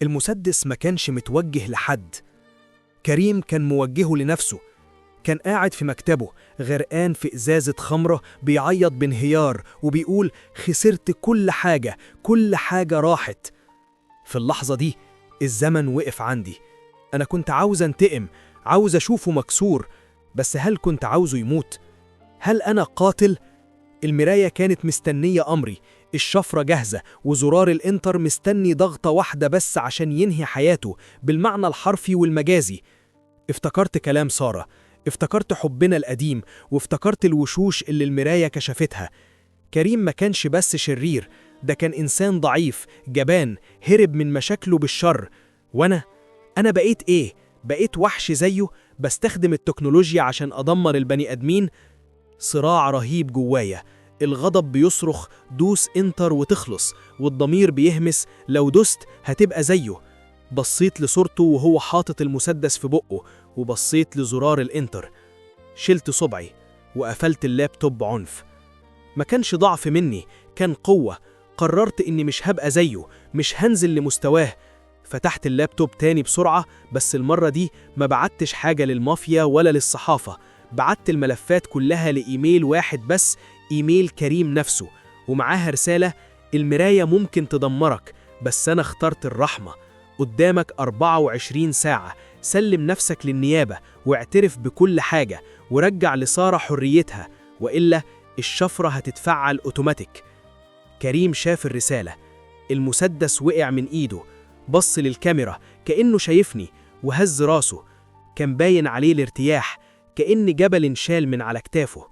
المسدس ما كانش متوجه لحد. كريم كان موجهه لنفسه. كان قاعد في مكتبه غرقان في إزازة خمرة بيعيط بانهيار وبيقول خسرت كل حاجة راحت. في اللحظة دي الزمن وقف عندي. أنا كنت عاوز أنتقم، عاوز أشوفه مكسور، بس هل كنت عاوزه يموت؟ هل أنا قاتل؟ المراية كانت مستنية أمري، الشفرة جاهزة وزرار الإنتر مستني ضغطة واحدة بس عشان ينهي حياته بالمعنى الحرفي والمجازي. افتكرت كلام سارة، افتكرت حبنا القديم، وافتكرت الوشوش اللي المراية كشفتها. كريم ما كانش بس شرير، ده كان إنسان ضعيف جبان هرب من مشاكله بالشر. وأنا بقيت إيه؟ بقيت وحش زيه بستخدم التكنولوجيا عشان أدمر البني آدمين. صراع رهيب جوايا، الغضب بيصرخ دوس انتر وتخلص، والضمير بيهمس لو دوست هتبقى زيه. بصيت لصورته وهو حاطط المسدس في بقه، وبصيت لزرار الانتر. شلت صبعي وقفلت اللابتوب بعنف. ما كانش ضعف مني، كان قوة. قررت إني مش هبقى زيه، مش هنزل لمستواه. فتحت اللابتوب تاني بسرعة، بس المرة دي ما بعتش حاجة للمافيا ولا للصحافة. بعت الملفات كلها لإيميل واحد بس، إيميل كريم نفسه، ومعاها رسالة: المراية ممكن تدمرك، بس أنا اخترت الرحمة. قدامك 24 ساعة، سلم نفسك للنيابة واعترف بكل حاجة ورجع لسارة حريتها، وإلا الشفرة هتتفعل أوتوماتيك. كريم شاف الرسالة، المسدس وقع من إيده، بص للكاميرا كأنه شايفني وهز راسه. كان باين عليه الارتياح، كأن جبل انشال من على كتافه.